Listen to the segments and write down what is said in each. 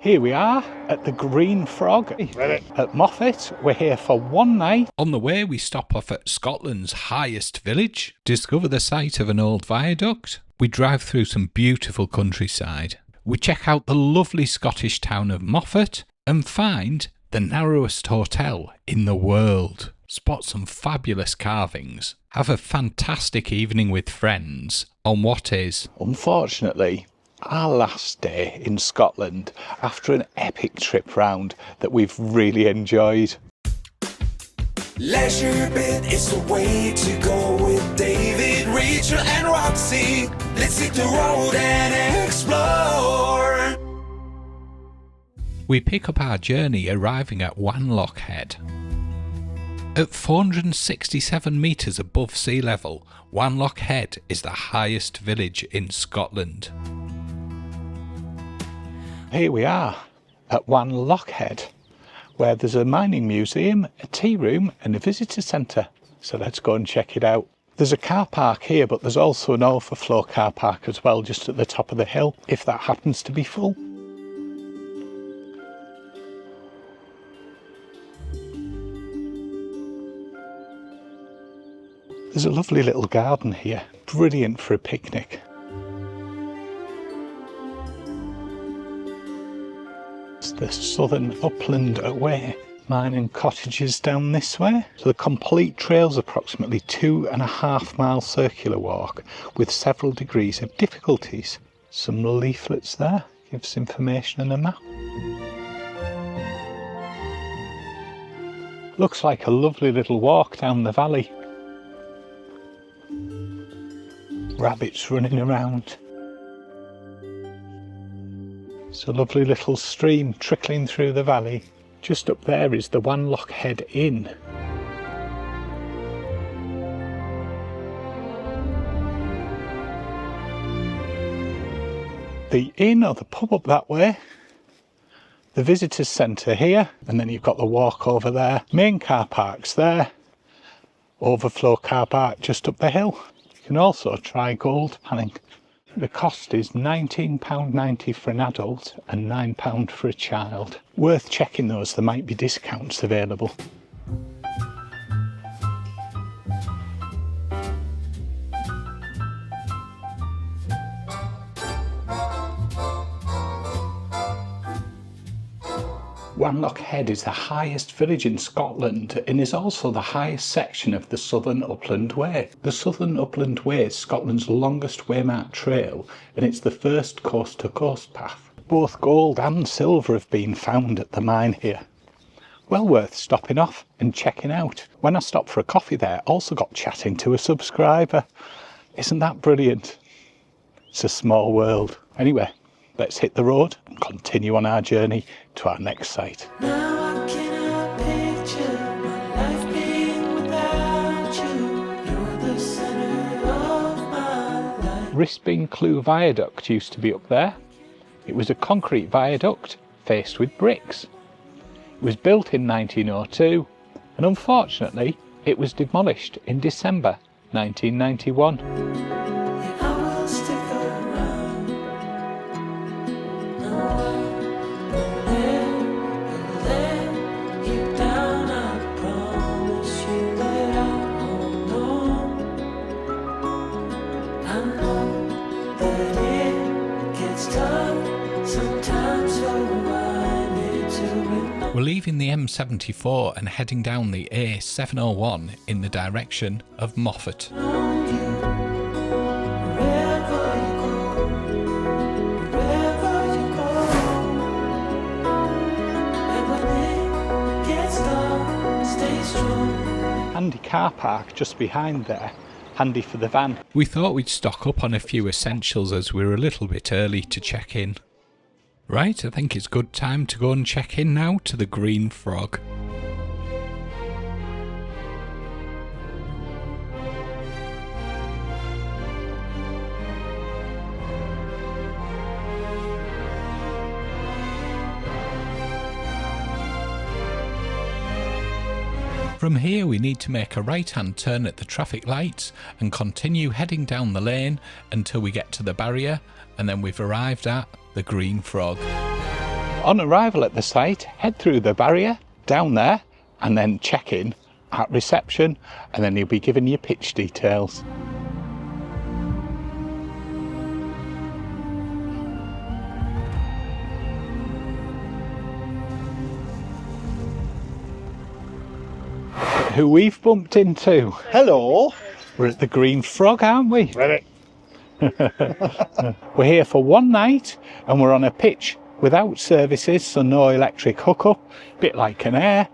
Here we are at the Green Frog at Moffat. We're here for one night. On the way we stop off at Scotland's highest village, discover the site of an old viaduct, we drive through some beautiful countryside, we check out the lovely Scottish town of Moffat and find the narrowest hotel in the world, spot some fabulous carvings, have a fantastic evening with friends on what is, Unfortunately, our last day in Scotland after an epic trip round that we've really enjoyed. LeisureBit is the way to go with David, Rachel and Roxy. Let's hit the road and explore. we pick up our journey arriving at Wanlockhead. At 467 metres above sea level, Wanlockhead is the highest village in Scotland. Here we are at Wanlockhead, where there's a mining museum, a tea room and a visitor centre. So let's go and check it out. There's a car park here, but there's also an overflow car park as well, just at the top of the hill, if that happens to be full. There's a lovely little garden here, brilliant for a picnic. It's the southern upland away. Mining cottages down this way. So the complete trail's approximately 2.5 mile circular walk with several degrees of difficulties. Some leaflets there, gives information and a map. Looks like a lovely little walk down the valley. Rabbits running around. It's a lovely little stream trickling through the valley. Just up there is the Wanlockhead Inn. The inn or the pub up that way. The visitors centre here, and then you've got the walk over there. Main car park's there. Overflow car park just up the hill. You can also try gold panning. The cost is £19.90 for an adult and £9 for a child. Worth checking those, there might be discounts available. Wanlockhead is the highest village in Scotland and is also the highest section of the Southern Upland Way. The Southern Upland Way is Scotland's longest waymarked trail and it's the first coast-to-coast path. Both gold and silver have been found at the mine here. Well worth stopping off and checking out. When I stopped for a coffee there, I also got chatting to a subscriber. Isn't that brilliant? It's a small world. Anyway, let's hit the road and continue on our journey to our next site. Now I cannot picture my life being without you. You're the center of my life. Risping Cleugh Viaduct used to be up there. It was a concrete viaduct faced with bricks. It was built in 1902 and unfortunately it was demolished in December 1991. Yeah, I will stick around. No, I won't let you down. I promise you that I won't know. I know that it gets tough sometimes, so I need to remember. We're leaving the M74 and heading down the A701 in the direction of Moffat. Handy car park just behind there, handy for the van. We thought we'd stock up on a few essentials as we were a little bit early to check in. Right, I think it's good time to go and check in now to the Green Frog. From here we need to make a right-hand turn at the traffic lights and continue heading down the lane until we get to the barrier, and then we've arrived at the Green Frog. On arrival at the site, head through the barrier, down there, and then check in at reception, and then he'll be giving you pitch details. Who we've bumped into. Hello. We're at the Green Frog, aren't we? Ready. We're here for one night and we're on a pitch without services, so no electric hookup, a bit like an air.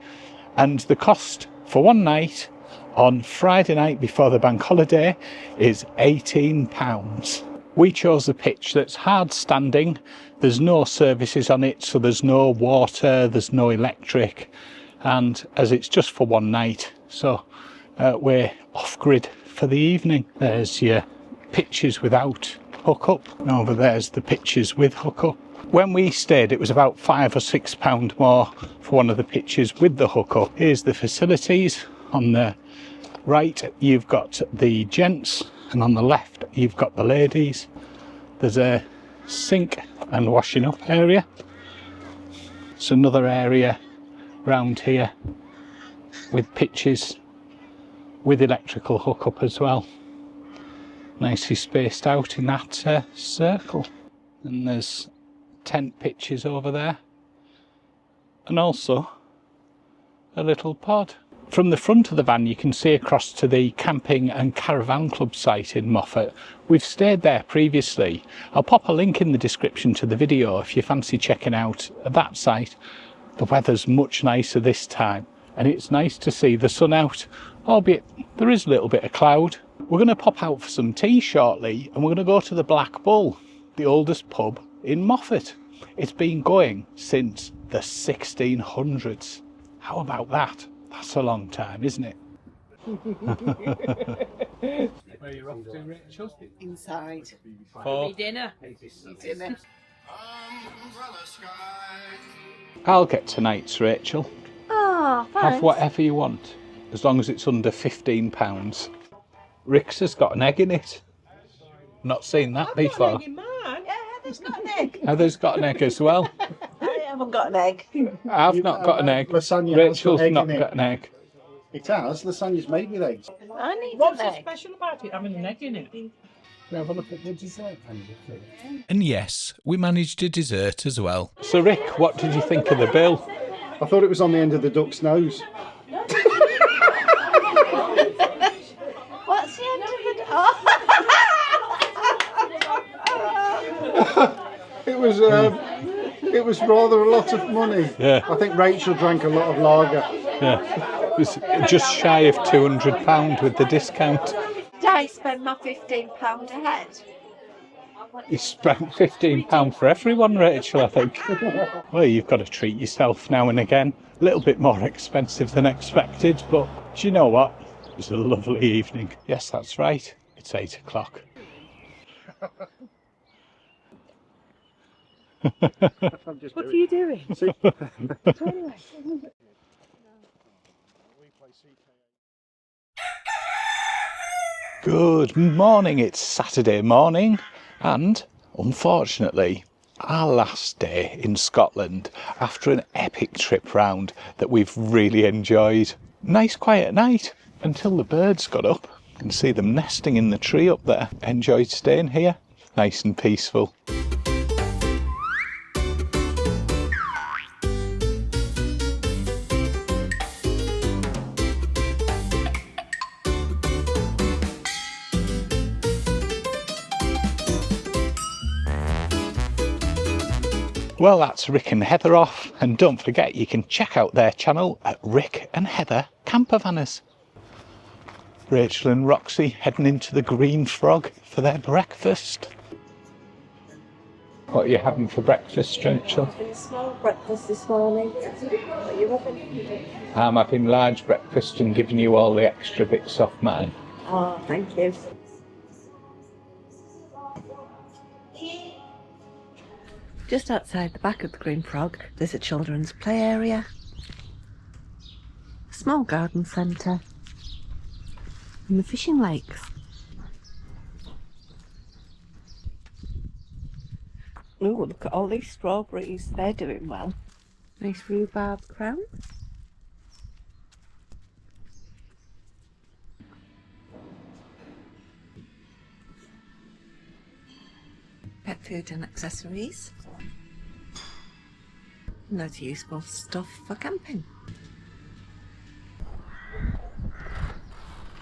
And the cost for one night on Friday night before the bank holiday is £18. We chose the pitch that's hard standing, there's no services on it, so there's no water, there's no electric, and as it's just for one night, so we're off grid for the evening. There's your pitches without hookup, and over there's the pitches with hookup. When we stayed, it was about £5 or £6 more for one of the pitches with the hookup. Here's the facilities. On the right you've got the gents, and on the left you've got the ladies. There's a sink and washing up area. It's another area round here with pitches with electrical hookup as well, nicely spaced out in that circle. And there's tent pitches over there, and also a little pod. From the front of the van you can see across to the camping and caravan club site in Moffat. We've stayed there previously. I'll pop a link in the description to the video if you fancy checking out that site. The weather's much nicer this time, and it's nice to see the sun out, albeit there is a little bit of cloud. We're going to pop out for some tea shortly, and we're going to go to the Black Bull, the oldest pub in Moffat. It's been going since the 1600s. How about that? That's a long time, isn't it? Where are you off to, Rachel? Inside. For Dinner. Dinner. I'll get tonight's, Rachel. Oh, thanks. Have whatever you want, as long as it's under £15. Rick's has got an egg in it. Not seen that before. Got an egg in mine. Yeah, Heather's got an egg. Heather's got an egg as well. I haven't got an egg. I've not got an egg. Lasagna Rachel's has got not egg in got an egg. It has. Lasagna's made with eggs. I need What's an so egg. special about it having an egg in it? Have a look at the dessert. And yes, we managed a dessert as well. So Rick, what did you think of the bill? I thought it was on the end of the duck's nose. What's the end of it? It was rather a lot of money. Yeah. I think Rachel drank a lot of lager. Yeah, it was just shy of £200 with the discount. Did I spend my £15 a head? You spent £15 for everyone, Rachel, I think. Well, you've got to treat yourself now and again. A little bit more expensive than expected, but do you know what? It was a lovely evening. Yes, that's right. It's 8 o'clock. What are you doing? Good morning, it's Saturday morning, and unfortunately our last day in Scotland after an epic trip round that we've really enjoyed. Nice quiet night until the birds got up. You can see them nesting in the tree up there. Enjoyed staying here, nice and peaceful. Well, that's Rick and Heather off, and don't forget you can check out their channel at Rick and Heather Campervanners. Rachel and Roxy heading into the Green Frog for their breakfast. What are you having for breakfast, Rachel? A small breakfast this morning. What are you having? I'm having large breakfast and giving you all the extra bits off mine. Oh, thank you. Just outside the back of the Green Frog, there's a children's play area, a small garden centre, and the fishing lakes. Oh, look at all these strawberries. They're doing well. Nice rhubarb crown. Pet food and accessories. Loads of useful stuff for camping.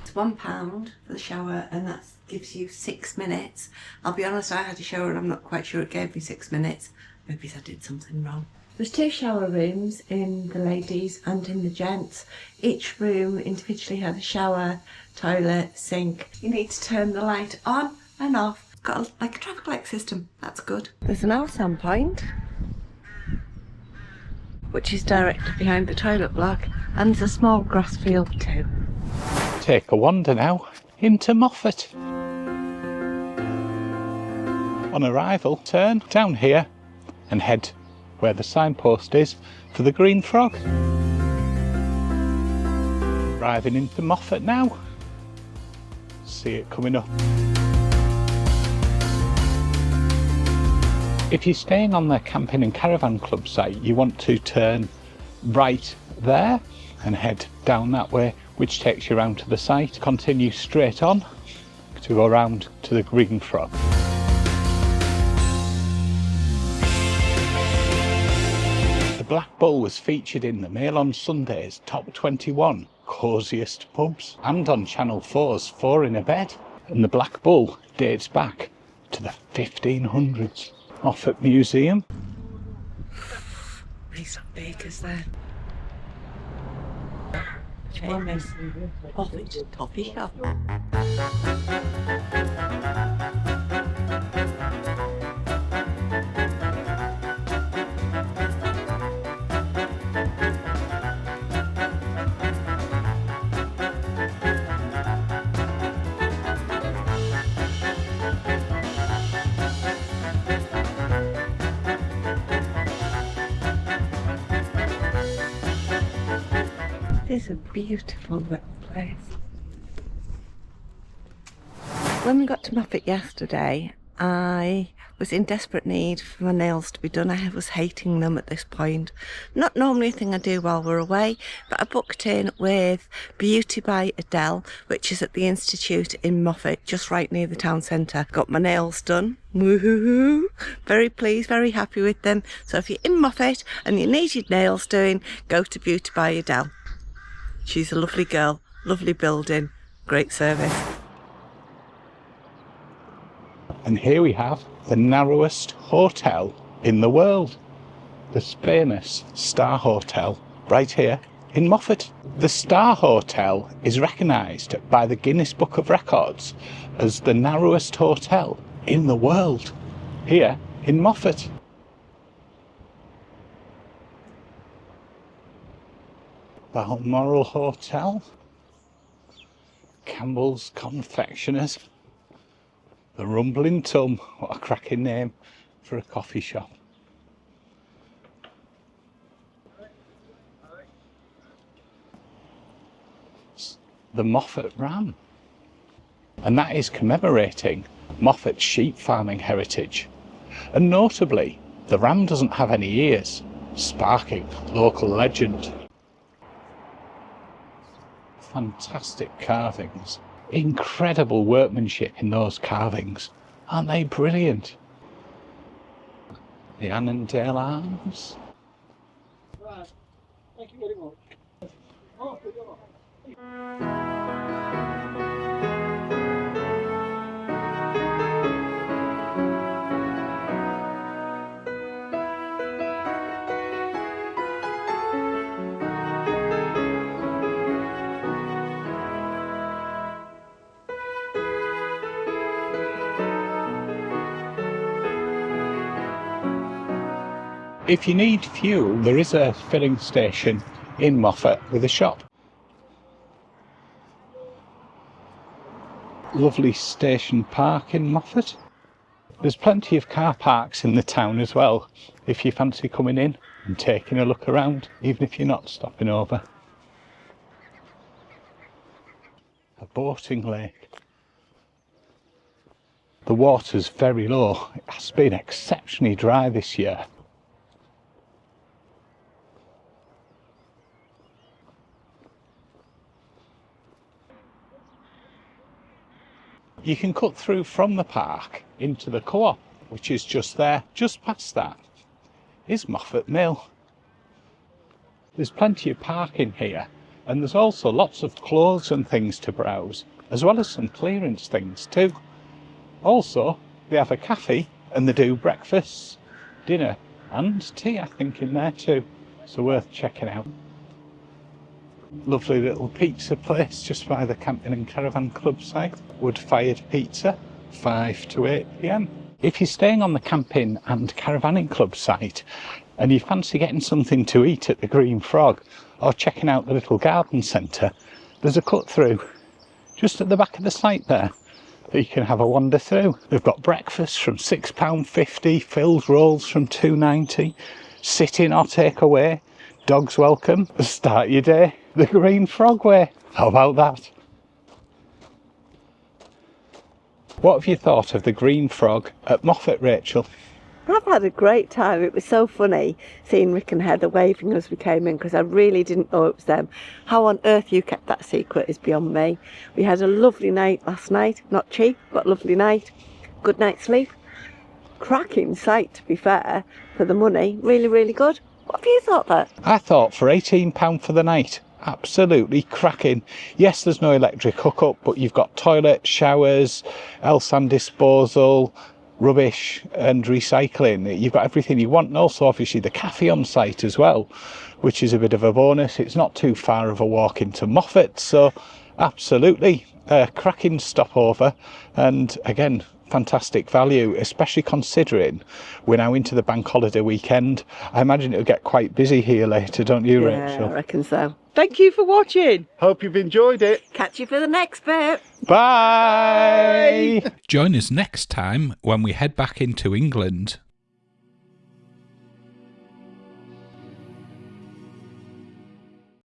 It's £1 for the shower, and that gives you 6 minutes. I'll be honest, I had a shower and I'm not quite sure it gave me 6 minutes. Maybe I did something wrong. There's 2 shower rooms in the ladies and in the gents. Each room individually had a shower, toilet, sink. You need to turn the light on and off. It's got like a traffic light system. That's good. There's an Alsan point, which is directly behind the toilet block, and there's a small grass field too. Take a wander now into Moffat. On arrival, turn down here and head where the signpost is for the Green Frog. Arriving into Moffat now. See it coming up. If you're staying on the Camping and Caravan Club site, you want to turn right there and head down that way, which takes you around to the site. Continue straight on to go around to the Green Frog. The Black Bull was featured in the Mail on Sunday's Top 21 Cosiest Pubs and on Channel 4's 4 in a Bed. And the Black Bull dates back to the 1500s. Moffat Museum. Nice bakers there. Famous Moffat coffee shop. It's a beautiful little place. When we got to Moffat yesterday, I was in desperate need for my nails to be done. I was hating them at this point. Not normally a thing I do while we're away, but I booked in with Beauty by Adele, which is at the Institute in Moffat, just right near the town centre. Got my nails done. Woohoo! Very pleased, very happy with them. So if you're in Moffat and you need your nails doing, go to Beauty by Adele. She's a lovely girl, lovely building, great service. And here we have the narrowest hotel in the world, the famous Star Hotel, right here in Moffat. The Star Hotel is recognised by the Guinness Book of Records as the narrowest hotel in the world, here in Moffat. Balmoral Hotel, Campbell's Confectioners, the Rumbling Tum, what a cracking name for a coffee shop. The Moffat Ram, and that is commemorating Moffat's sheep farming heritage. And notably, the ram doesn't have any ears, sparking local legend. Fantastic carvings, incredible workmanship in those carvings, aren't they brilliant? The Annandale Arms. Right. Thank you very much. If you need fuel, there is a filling station in Moffat with a shop. Lovely station park in Moffat. There's plenty of car parks in the town as well, if you fancy coming in and taking a look around, even if you're not stopping over. A boating lake. The water's very low. It has been exceptionally dry this year. You can cut through from the park into the co-op, which is just there. Just past that is Moffat Mill. There's plenty of parking here, and there's also lots of clothes and things to browse, as well as some clearance things too. Also, they have a cafe and they do breakfast, dinner and tea, I think, in there too, so worth checking out. Lovely little pizza place just by the Camping and Caravan Club site. Wood-fired pizza, 5 to 8 p.m. If you're staying on the Camping and Caravanning Club site and you fancy getting something to eat at the Green Frog or checking out the little garden centre, there's a cut through just at the back of the site there that you can have a wander through. They've got breakfast from £6.50, filled rolls from £2.90, sit-in or take away, dogs welcome. Start your day the Green Frog way. How about that? What have you thought of the Green Frog at Moffat, Rachel? I've had a great time. It was so funny seeing Rick and Heather waving as we came in, because I really didn't know it was them. How on earth you kept that secret is beyond me. We had a lovely night last night. Not cheap, but lovely night. Good night's sleep. Cracking sight, to be fair, for the money. Really, really good. What have you thought there? I thought for £18 for the night, absolutely cracking. Yes, there's no electric hookup, but you've got toilet, showers, L-sand disposal, rubbish and recycling. You've got everything you want, and also obviously the cafe on site as well, which is a bit of a bonus. It's not too far of a walk into Moffat, so absolutely a cracking stopover, and again, fantastic value, especially considering we're now into the bank holiday weekend. I imagine it'll get quite busy here later, don't you, Rachel? I reckon so. Thank you for watching. Hope you've enjoyed it. Catch you for the next bit. Bye! Join us next time when we head back into England